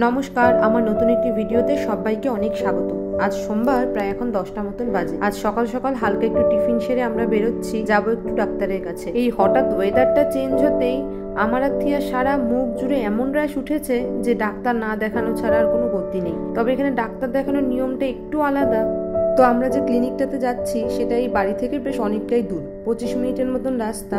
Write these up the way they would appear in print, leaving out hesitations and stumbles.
নমস্কার, আমার নতুন একটি ভিডিওতে সবাইকে অনেক স্বাগত। আজ সোমবার, প্রায় এখন 10টা মতন বাজে। আজ সকাল সকাল হালকা একটু টিফিন সেরে আমরা বেরোচ্ছি, যাবো একটু ডাক্তারের কাছে। এই হঠাৎ ওয়েদারটা চেঞ্জ হতেই আমার আর থিয়ার সারা মুখ জুড়ে এমন র্যাশ উঠেছে যে ডাক্তার না দেখানো ছাড়া আর কোনো গতি নেই। তবে এখানে ডাক্তার দেখানোর নিয়মটা একটু আলাদা। তো আমরা যে ক্লিনিকটাতে যাচ্ছি সেটা এই বাড়ি থেকে বেশ অনেকটাই দূর, 25 মিনিটের মতন রাস্তা।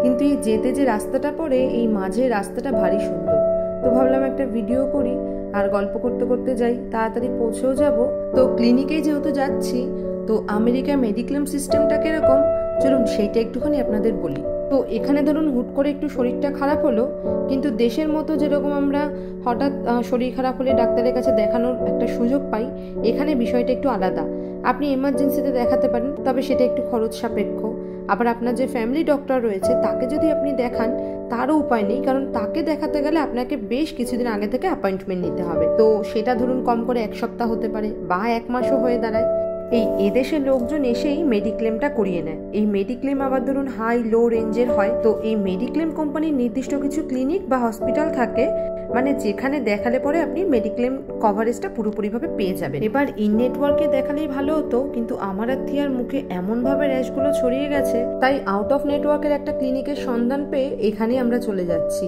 কিন্তু এই যেতে যে রাস্তাটা পড়ে, এই মাঝের রাস্তাটা ভারী সুন্দর। তো ভাবলাম একটা ভিডিও করি আর গল্প করতে করতে যাই, তাড়াতাড়ি পৌঁছেও যাব। তো ক্লিনিকেই যেহেতু যাচ্ছি, তো আমেরিকার মেডিক্লেম সিস্টেমটা কিরকম চলুন সেইটা একটুখানি আপনাদের বলি। তো এখানে ধরুন হুট করে একটু শরীরটা খারাপ হলো, কিন্তু দেশের মতো যেরকম আমরা হঠাৎ শরীর খারাপ হলে ডাক্তারের কাছে দেখানোর একটা সুযোগ পাই, এখানে বিষয়টা একটু আলাদা। আপনি এমার্জেন্সিতে দেখাতে পারেন, তবে সেটা একটু খরচ সাপেক্ষ। আবার আপনার যে ফ্যামিলি ডক্টর রয়েছে তাকে যদি আপনি দেখান, তারও উপায় নেই, কারণ তাকে দেখাতে গেলে আপনাকে বেশ কিছুদিন আগে থেকে অ্যাপয়েন্টমেন্ট নিতে হবে। তো সেটা ধরুন কম করে 1 সপ্তাহ হতে পারে বা 1 মাসও হয়ে দাঁড়ায়। এদেশের লোকজন এসেই মেডিক্লেমটা করিয়ে নেয়। এই মেডিক্লেম আবার ধরুন হাই লো রেঞ্জের হয়। তো এই মেডিক্লেম কোম্পানির নির্দিষ্ট কিছু ক্লিনিক বা হসপিটাল থাকে, মানে যেখানে দেখালে পরে আপনি মেডিক্লেম কভারেজটা পুরোপুরিভাবে পেয়ে যাবেন। এবার ইন নেটওয়ার্কে দেখালেই ভালো হতো, কিন্তু আমার আর থিয়ার মুখে এমনভাবে র্যাশগুলো ছড়িয়ে গেছে, তাই আউট অফ নেটওয়ার্কের একটা ক্লিনিকের সন্ধান পেয়ে এখানেই আমরা চলে যাচ্ছি।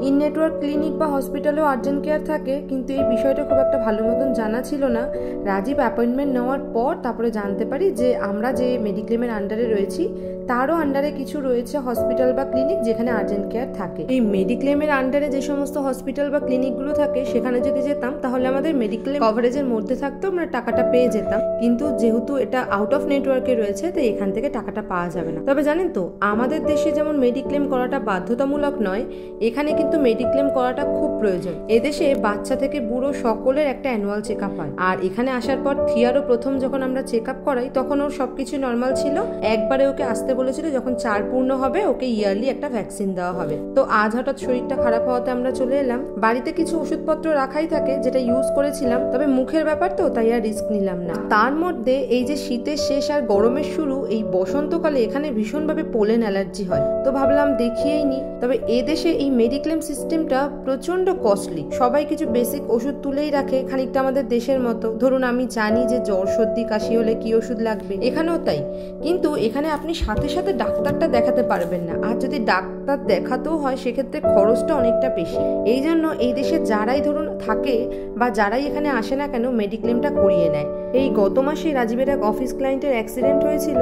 ইন নেটওয়ার্ক ক্লিনিক বা হসপিটালেও আর্জেন্ট কেয়ার থাকে, কিন্তু এই বিষয়টা খুব একটা ভালো মতন জানা ছিল না। রাজীব অ্যাপয়েন্টমেন্ট নেওয়ার পর তারপরে জানতে পারি যে আমরা যে মেডিক্লেমের আন্ডারে রয়েছি তারও আন্ডারে কিছু রয়েছে হসপিটাল বা ক্লিনিক যেখানে আর্জেন্ট কেয়ার থাকে। এই মেডিক্লেমের আন্ডারে যে সমস্ত হসপিটাল বা ক্লিনিকগুলো থাকে সেখানে যদি যেতাম তাহলে আমাদের মেডিক্লেম কভারেজের মধ্যে থাকতো, আমরা টাকাটা পেয়ে যেতাম। কিন্তু যেহেতু এটা আউট অফ নেটওয়ার্কে রয়েছে, তাই এখান থেকে টাকাটা পাওয়া যাবে না। তবে জানেন তো, আমাদের দেশে যেমন মেডিক্লেম করাটা বাধ্যতামূলক নয়, এখানে কিন্তু মেডিক্লেম করাটা খুব প্রয়োজন। এদেশে বাচ্চা থেকে বুড়ো সকলের একটা অ্যানুয়াল চেক আপ হয়। আর এখানে আসার পর থিয়ারও প্রথম যখন আমরা চেক আপ করাই তখন ওর সবকিছু নর্মাল ছিল। একবারে ওকে আসতে বলেছিল যখন 4 পূর্ণ হবে, ওকে ইয়ারলি একটা ভ্যাকসিন দেওয়া হবে। তো আজ হঠাৎ শরীরটা খারাপ হওয়াতে আমরা চলে এলাম। বাড়িতে কিছু ওষুধপত্র রাখাই থাকে যেটা ইউজ করেছিলাম, তবে মুখের ব্যাপার তো তাই আর রিস্ক নিলাম না। তার মধ্যে এই যে শীতের শেষ আর গরমের শুরু, এই বসন্তকালে এখানে ভীষণভাবে পোলেন অ্যালার্জি হয়। তো ভাবলাম দেখিয়েই নি। তবে এদেশে এই মেডিক্লেম সিস্টেমটা প্রচন্ড কস্টলি। সবাই কিছু বেসিক ওষুধ তুলেই রাখে, খানিকটা আমাদের দেশের মতো। ধরুন আমি জানি যে জ্বর সর্দি কাশি হলে কি ওষুধ লাগবে, এখানেও তাই। কিন্তু এখানে আপনি সাথে সাথে ডাক্তারটা দেখাতে পারবেন না, আর যদি ডাক্তার দেখাতেও হয় সেক্ষেত্রে খরচটা অনেকটা বেশি। এই জন্য এই দেশে যারাই ধরুন থাকে বা যারাই এখানে আসে না কেন, মেডিক্লেমটা করিয়ে নেয়। এই গত মাসে রাজীবের এক অফিস ক্লায়েন্টের অ্যাক্সিডেন্ট হয়েছিল,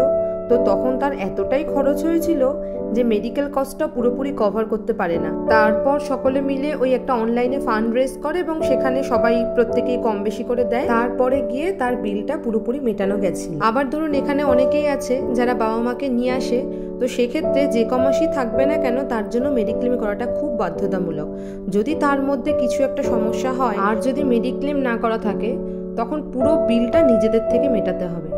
তো তখন তার এতটাই খরচ হয়েছিল যে মেডিকেল কস্টটা পুরোপুরি কভার করতে পারে না। তারপর সকলে মিলে ওই একটা অনলাইনে ফান্ড রেজ করে এবং সেখানে সবাই প্রত্যেকেই কম বেশি করে দেয়। তারপরে গিয়ে তার বিলটা পুরোপুরি মেটানো গেছে। আবার ধরুন এখানে অনেকেই আছে যারা বাবা মাকে নিয়ে আসে, তো সেক্ষেত্রে যে কমাসই থাকবে না কেন তার জন্য মেডিক্লেম করাটা খুব বাধ্যতামূলক। যদি তার মধ্যে কিছু একটা সমস্যা হয় আর যদি মেডিক্লেম না করা থাকে, তখন পুরো বিলটা নিজেদের থেকে মেটাতে হবে।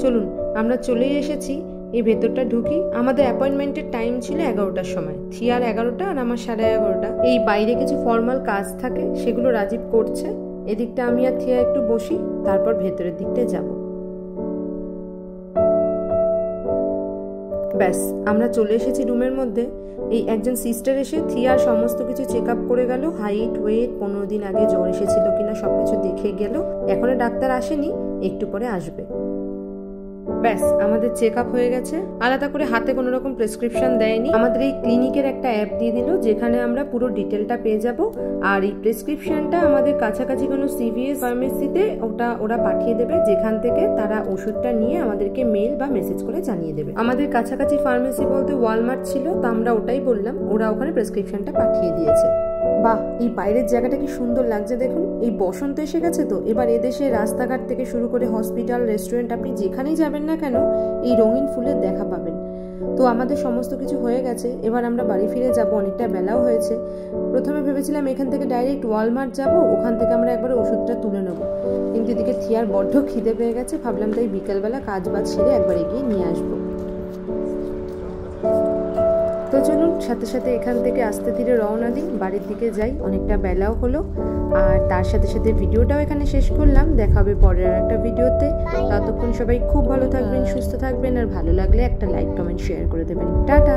চলুন আমরা চলেই এসেছি, এই ভেতরটা ঢুকি। আমাদের অ্যাপয়েন্টমেন্টের টাইম ছিল 11টার সময়, থিয়ার 11টা আর আমার 11:30। এই বাইরে কিছু ফর্মাল কাজ থাকে, সেগুলো রাজীব করছে। এদিকটা আমি আর থিয়া একটু বসি, তারপর ভেতরের দিকটা যাব। ব্যাস আমরা চলে এসেছি রুমের মধ্যে। এই একজন সিস্টার এসে থিয়ার সমস্ত কিছু চেক আপ করে গেল, হাইট ওয়েট, 15 দিন আগে জ্বর এসেছিল কিনা সবকিছু দেখে গেল। এখনো ডাক্তার আসেনি, একটু পরে আসবে। ব্যাস আমাদের চেক আপ হয়ে গেছে। আলাদা করে হাতে কোনো রকম প্রেসক্রিপশন দেয়নি। আমাদের এই ক্লিনিকের একটা অ্যাপ দিয়ে দিল যেখানে আমরা পুরো ডিটেলটা পেয়ে যাব। আর এই প্রেসক্রিপশনটা আমাদের কাছাকাছি কোনো সিভিএস ফার্মেসিতে ওরা পাঠিয়ে দেবে, যেখান থেকে তারা ওষুধটা নিয়ে আমাদেরকে মেল বা মেসেজ করে জানিয়ে দেবে। আমাদের কাছাকাছি ফার্মেসি বলতে ওয়ালমার্ট ছিল, তো আমরা ওটাই বললাম, ওরা ওখানে প্রেসক্রিপশনটা পাঠিয়ে দিয়েছে। বাহ, এই বাইরের জায়গাটা কি সুন্দর লাগছে দেখুন। এই বসন্ত এসে গেছে, তো এবার এদেশে রাস্তাঘাট থেকে শুরু করে হসপিটাল, রেস্টুরেন্ট, আপনি যেখানেই যাবেন না কেন এই রঙিন ফুলের দেখা পাবেন। তো আমাদের সমস্ত কিছু হয়ে গেছে, এবার আমরা বাড়ি ফিরে যাব। অনেকটা বেলাও হয়েছে। প্রথমে ভেবেছিলাম এখান থেকে ডাইরেক্ট ওয়ালমার্ট যাব, ওখান থেকে আমরা একবার ওষুধটা তুলে নেবো, কিন্তু এদিকে থিয়ার বড্ড খিদে পেয়ে গেছে। ভাবলাম তাই বিকেলবেলা কাজ বাজ সেরে একবার এগিয়ে নিয়ে আসবো। তো চলুন সাথে সাথে এখান থেকে আস্তে ধীরে রওনা দিই, বাড়ির দিকে যাই। অনেকটা বেলাও হলো। আর তার সাথে সাথে ভিডিওটাও এখানে শেষ করলাম। দেখা হবে পরের একটা ভিডিওতে। ততক্ষণ সবাই খুব ভালো থাকবেন, সুস্থ থাকবেন, আর ভালো লাগলে একটা লাইক কমেন্ট শেয়ার করে দেবেন। টাটা।